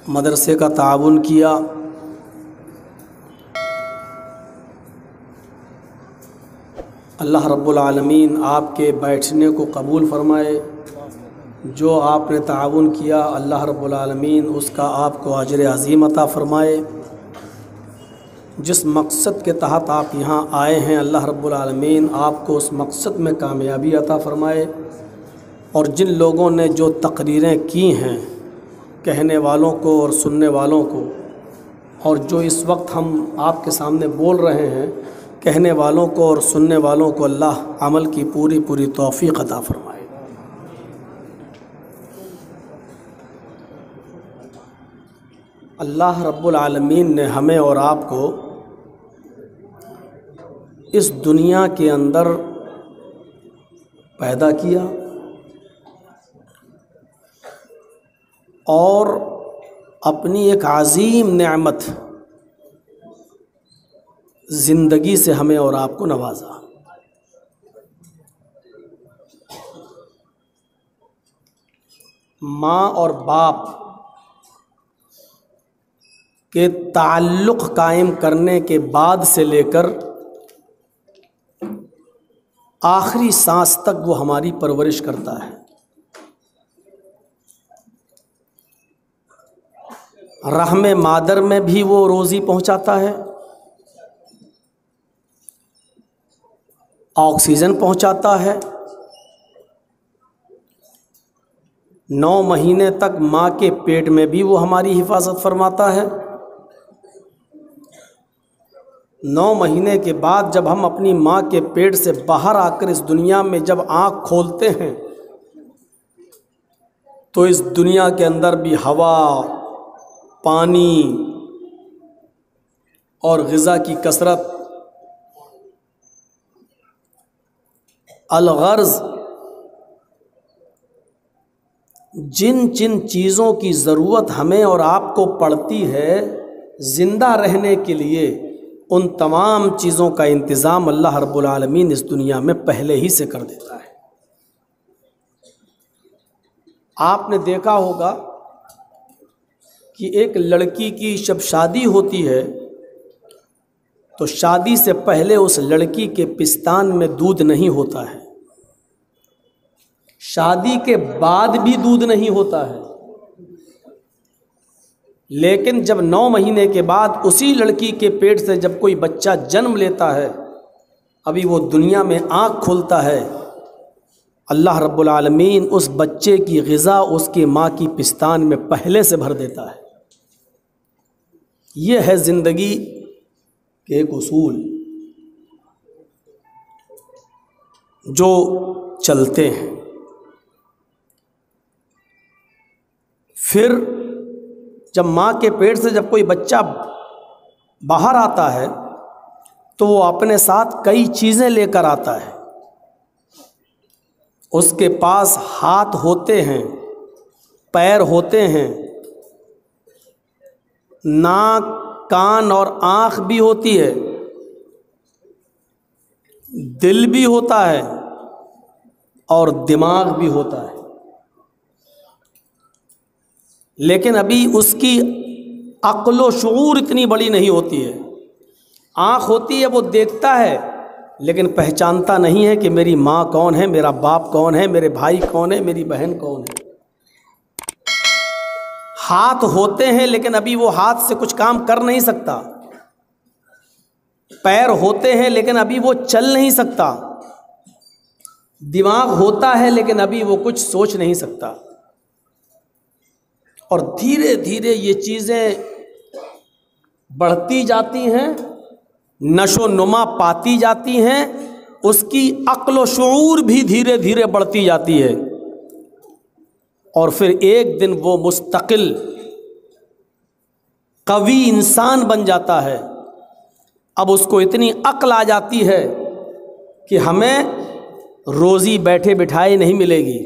मदरसे का ताउन किया। अल्लाह रब्बुल आलमीन आपके बैठने को कबूल फ़रमाए। जो आपने ताउन किया अल्लाह रब्बुल आलमीन उसका आपको अजर अज़ीम अता फ़रमाए। जिस मकसद के तहत आप यहाँ आए हैं अल्लाह रब्बुल आलमीन आपको उस मकसद में कामयाबी अता फ़रमाए। और जिन लोगों ने जो तकरीरें की हैं, कहने वालों को और सुनने वालों को, और जो इस वक्त हम आपके सामने बोल रहे हैं, कहने वालों को और सुनने वालों को अल्लाह अमल की पूरी पूरी तौफ़ीक़ अता फ़रमाए। अल्लाह रब्बुल आलमीन ने हमें और आपको इस दुनिया के अंदर पैदा किया और अपनी एक अज़ीम नेमत ज़िंदगी से हमें और आपको नवाजा। माँ और बाप के ताल्लुक़ कायम करने के बाद से लेकर आखिरी सांस तक वो हमारी परवरिश करता है। रहम मादर में भी वो रोज़ी पहुंचाता है, ऑक्सीजन पहुंचाता है, 9 महीने तक माँ के पेट में भी वो हमारी हिफाजत फरमाता है। 9 महीने के बाद जब हम अपनी माँ के पेट से बाहर आकर इस दुनिया में जब आँख खोलते हैं तो इस दुनिया के अंदर भी हवा, पानी और ग़िज़ा की कसरत, अलगर्ज़, जिन जिन चीज़ों की ज़रूरत हमें और आपको पड़ती है ज़िंदा रहने के लिए, उन तमाम चीज़ों का इंतज़ाम अल्लाह रब्बुल आलमीन इस दुनिया में पहले ही से कर देता है। आपने देखा होगा कि एक लड़की की जब शादी होती है तो शादी से पहले उस लड़की के पिस्तान में दूध नहीं होता है, शादी के बाद भी दूध नहीं होता है। लेकिन जब 9 महीने के बाद उसी लड़की के पेट से जब कोई बच्चा जन्म लेता है, अभी वो दुनिया में आँख खोलता है, अल्लाह रब्बुल आलमीन उस बच्चे की ग़िज़ा उसकी माँ की पिस्तान में पहले से भर देता है। ये है ज़िंदगी के एक उसूल जो चलते हैं। फिर जब माँ के पेट से जब कोई बच्चा बाहर आता है तो वो अपने साथ कई चीज़ें लेकर आता है। उसके पास हाथ होते हैं, पैर होते हैं, नाक, कान और आँख भी होती है, दिल भी होता है और दिमाग भी होता है। लेकिन अभी उसकी अक्ल व शऊर इतनी बड़ी नहीं होती है। आँख होती है, वो देखता है लेकिन पहचानता नहीं है कि मेरी माँ कौन है, मेरा बाप कौन है, मेरे भाई कौन है, मेरी बहन कौन है। हाथ होते हैं लेकिन अभी वो हाथ से कुछ काम कर नहीं सकता। पैर होते हैं लेकिन अभी वो चल नहीं सकता। दिमाग होता है लेकिन अभी वो कुछ सोच नहीं सकता। और धीरे धीरे ये चीज़ें बढ़ती जाती हैं, नशो नुमा पाती जाती हैं, उसकी अक्ल व शऊर भी धीरे धीरे बढ़ती जाती है। और फिर एक दिन वो मुस्तकिल कवी इंसान बन जाता है। अब उसको इतनी अक्ल आ जाती है कि हमें रोज़ी बैठे बिठाए नहीं मिलेगी,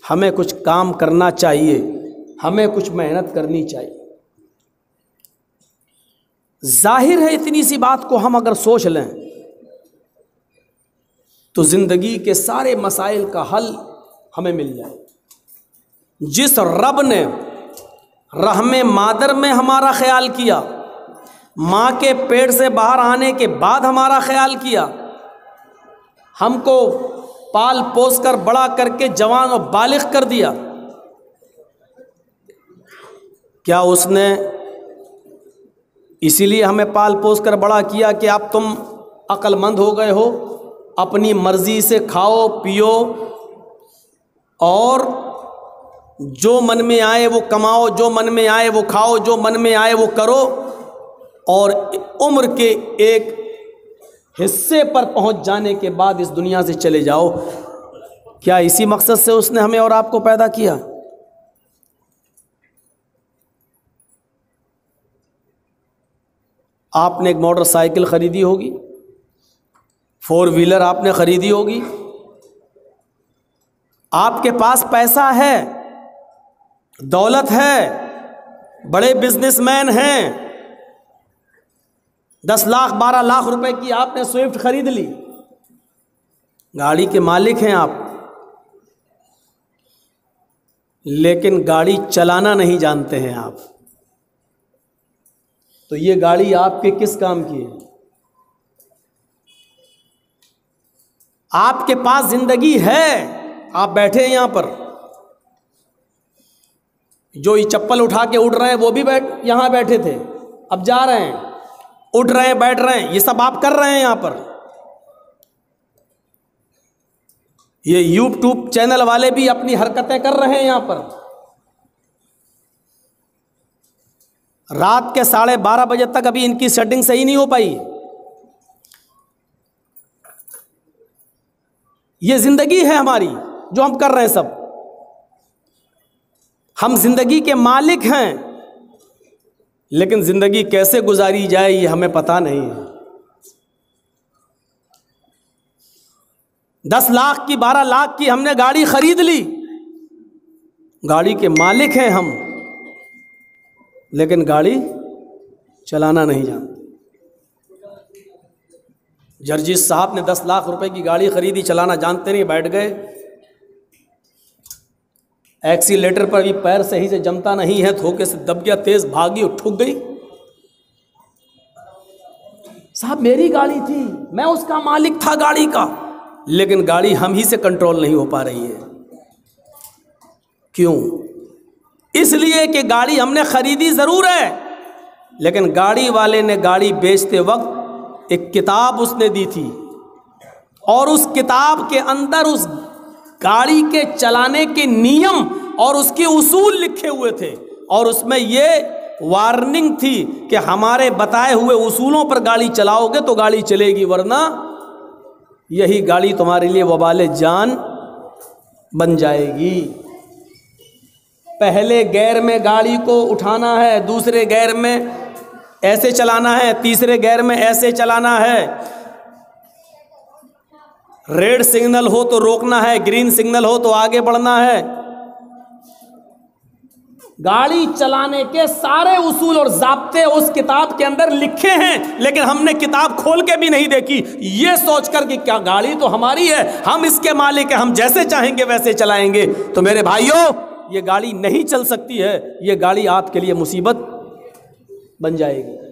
हमें कुछ काम करना चाहिए, हमें कुछ मेहनत करनी चाहिए। जाहिर है इतनी सी बात को हम अगर सोच लें तो ज़िंदगी के सारे मसाइल का हल हमें मिल जाए। जिस रब ने रहमे मादर में हमारा ख्याल किया, माँ के पेट से बाहर आने के बाद हमारा ख्याल किया, हमको पाल पोस कर बड़ा करके जवान और बालिग कर दिया। क्या उसने इसीलिए हमें पाल पोस कर बड़ा किया कि अब तुम अक्लमंद हो गए हो, अपनी मर्जी से खाओ पियो और जो मन में आए वो कमाओ, जो मन में आए वो खाओ, जो मन में आए वो करो और उम्र के एक हिस्से पर पहुंच जाने के बाद इस दुनिया से चले जाओ? क्या इसी मकसद से उसने हमें और आपको पैदा किया? आपने एक मोटरसाइकिल ख़रीदी होगी, 4 व्हीलर आपने ख़रीदी होगी, आपके पास पैसा है, दौलत है, बड़े बिजनेसमैन हैं, 10 लाख 12 लाख रुपए की आपने स्विफ्ट खरीद ली, गाड़ी के मालिक हैं आप, लेकिन गाड़ी चलाना नहीं जानते हैं आप। तो ये गाड़ी आपके किस काम की है? आपके पास जिंदगी है, आप बैठे हैं यहां पर, जो ये चप्पल उठा के उड़ रहे हैं वो भी यहां बैठे थे, अब जा रहे हैं, उठ रहे हैं, बैठ रहे हैं, ये सब आप कर रहे हैं यहां पर। ये यूट्यूब चैनल वाले भी अपनी हरकतें कर रहे हैं यहां पर। रात के 12:30 बजे तक अभी इनकी सेटिंग सही नहीं हो पाई। ये जिंदगी है हमारी जो हम कर रहे हैं सब, हम जिंदगी के मालिक हैं, लेकिन जिंदगी कैसे गुजारी जाए ये हमें पता नहीं है। 10 लाख की 12 लाख की हमने गाड़ी खरीद ली, गाड़ी के मालिक हैं हम, लेकिन गाड़ी चलाना नहीं जानते। जर्जिस साहब ने 10 लाख रुपए की गाड़ी खरीदी, चलाना जानते नहीं, बैठ गए, एक्सीलेटर पर भी पैर सही से जमता नहीं है, धोखे से दब गया, तेज भागी और ठुक गई। साहब मेरी गाड़ी थी, मैं उसका मालिक था गाड़ी का, लेकिन गाड़ी हम ही से कंट्रोल नहीं हो पा रही है। क्यों? इसलिए कि गाड़ी हमने खरीदी जरूर है, लेकिन गाड़ी वाले ने गाड़ी बेचते वक्त एक किताब उसने दी थी, और उस किताब के अंदर उस गाड़ी के चलाने के नियम और उसके उसूल लिखे हुए थे, और उसमें ये वार्निंग थी कि हमारे बताए हुए उसूलों पर गाड़ी चलाओगे तो गाड़ी चलेगी, वरना यही गाड़ी तुम्हारे लिए वबाले जान बन जाएगी। पहले गियर में गाड़ी को उठाना है, दूसरे गियर में ऐसे चलाना है, तीसरे गियर में ऐसे चलाना है, रेड सिग्नल हो तो रोकना है, ग्रीन सिग्नल हो तो आगे बढ़ना है। गाड़ी चलाने के सारे उसूल और ज़ाब्ते उस किताब के अंदर लिखे हैं, लेकिन हमने किताब खोल के भी नहीं देखी, ये सोचकर कि क्या गाड़ी तो हमारी है, हम इसके मालिक हैं, हम जैसे चाहेंगे वैसे चलाएंगे। तो मेरे भाइयों, ये गाड़ी नहीं चल सकती है, ये गाड़ी आपके लिए मुसीबत बन जाएगी।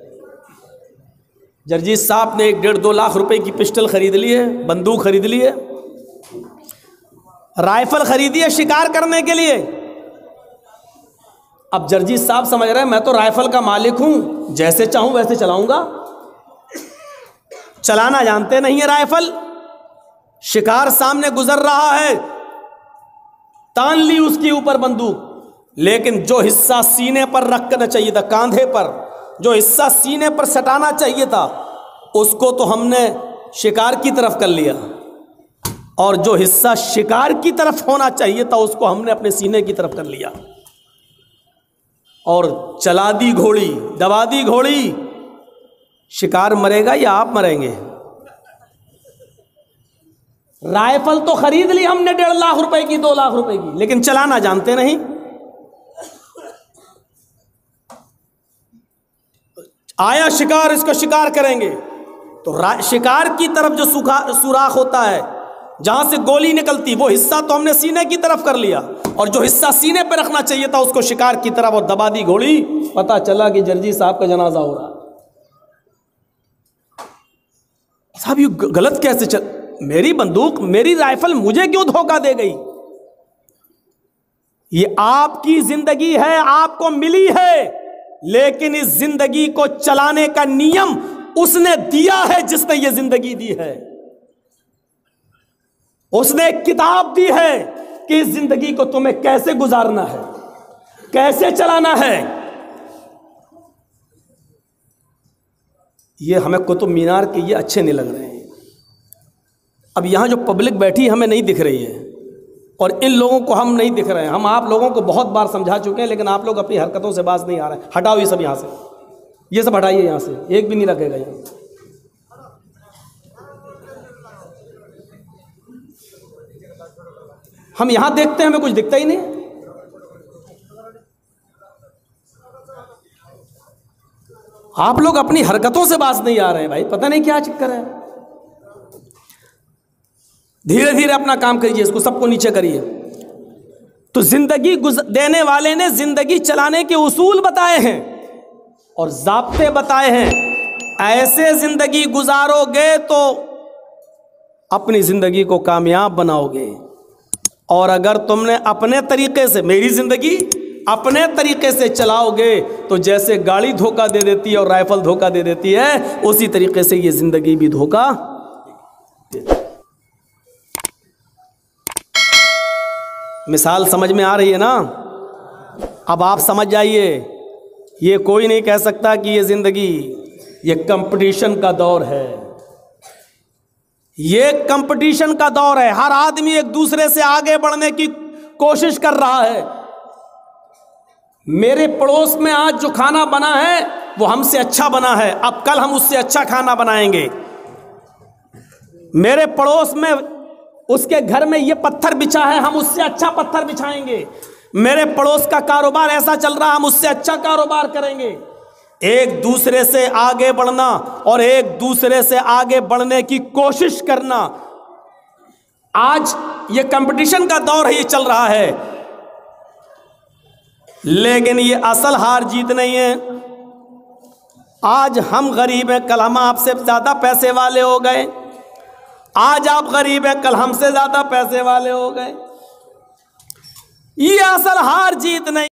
जर्जिस साहब ने 1.5-2 लाख रुपए की पिस्टल खरीद ली है, बंदूक खरीद ली है, राइफल खरीदी है शिकार करने के लिए। अब जर्जिस साहब समझ रहे हैं मैं तो राइफल का मालिक हूं, जैसे चाहूं वैसे चलाऊंगा। चलाना जानते नहीं है राइफल, शिकार सामने गुजर रहा है, तान ली उसके ऊपर बंदूक, लेकिन जो हिस्सा सीने पर रखना चाहिए था, कांधे पर जो हिस्सा सीने पर सटाना चाहिए था, उसको तो हमने शिकार की तरफ कर लिया, और जो हिस्सा शिकार की तरफ होना चाहिए था उसको हमने अपने सीने की तरफ कर लिया, और चला दी घोड़ी, दबा दी घोड़ी। शिकार मरेगा या आप मरेंगे? राइफल तो खरीद ली हमने 1.5 लाख रुपए की, 2 लाख रुपए की, लेकिन चलाना जानते नहीं। आया शिकार, इसका शिकार करेंगे, तो शिकार की तरफ जो सुराख होता है जहां से गोली निकलती, वो हिस्सा तो हमने सीने की तरफ कर लिया, और जो हिस्सा सीने पे रखना चाहिए था उसको शिकार की तरह वो दबा दी घोड़ी। पता चला कि जर्जी साहब का जनाजा हो रहा है। साहब ये गलत कैसे चल, मेरी बंदूक मेरी राइफल मुझे क्यों धोखा दे गई? ये आपकी जिंदगी है, आपको मिली है, लेकिन इस जिंदगी को चलाने का नियम उसने दिया है जिसने ये जिंदगी दी है। उसने एक किताब दी है कि इस जिंदगी को तुम्हें कैसे गुजारना है, कैसे चलाना है। ये हमें कुतुब मीनार के ये अच्छे नहीं लग रहे हैं। अब यहां जो पब्लिक बैठी हमें नहीं दिख रही है और इन लोगों को हम नहीं दिख रहे हैं। हम आप लोगों को बहुत बार समझा चुके हैं, लेकिन आप लोग अपनी हरकतों से बाज नहीं आ रहे हैं। हटाओ ये सब यहां से, ये सब हटाइए यहां से, एक भी नहीं रखेगा यहां। हम यहां देखते हैं, हमें कुछ दिखता ही नहीं। आप लोग अपनी हरकतों से बाज नहीं आ रहे हैं भाई, पता नहीं क्या चक्कर है। धीरे धीरे अपना काम करिए, इसको सबको नीचे करिए। तो जिंदगी देने वाले ने जिंदगी चलाने के उसूल बताए हैं और ज़ाब्ते बताए हैं। ऐसे जिंदगी गुजारोगे तो अपनी जिंदगी को कामयाब बनाओगे। और अगर तुमने अपने तरीके से, मेरी जिंदगी अपने तरीके से चलाओगे तो जैसे गाड़ी धोखा दे देती है और राइफल धोखा दे देती है, उसी तरीके से ये जिंदगी भी धोखा देती है। मिसाल समझ में आ रही है ना? अब आप समझ जाइए, ये कोई नहीं कह सकता कि ये जिंदगी, ये कंपटीशन का दौर है। ये कंपटीशन का दौर है। हर आदमी एक दूसरे से आगे बढ़ने की कोशिश कर रहा है। मेरे पड़ोस में आज जो खाना बना है वो हमसे अच्छा बना है, अब कल हम उससे अच्छा खाना बनाएंगे। मेरे पड़ोस में उसके घर में ये पत्थर बिछा है, हम उससे अच्छा पत्थर बिछाएंगे। मेरे पड़ोस का कारोबार ऐसा चल रहा, हम उससे अच्छा कारोबार करेंगे। एक दूसरे से आगे बढ़ना और एक दूसरे से आगे बढ़ने की कोशिश करना, आज ये कंपटीशन का दौर है, ये चल रहा है। लेकिन ये असल हार जीत नहीं है। आज हम गरीब हैं, कल हम आपसे ज्यादा पैसे वाले हो गए। आज आप गरीब हैं, कल हमसे ज्यादा पैसे वाले हो गए। ये असल हार जीत नहीं।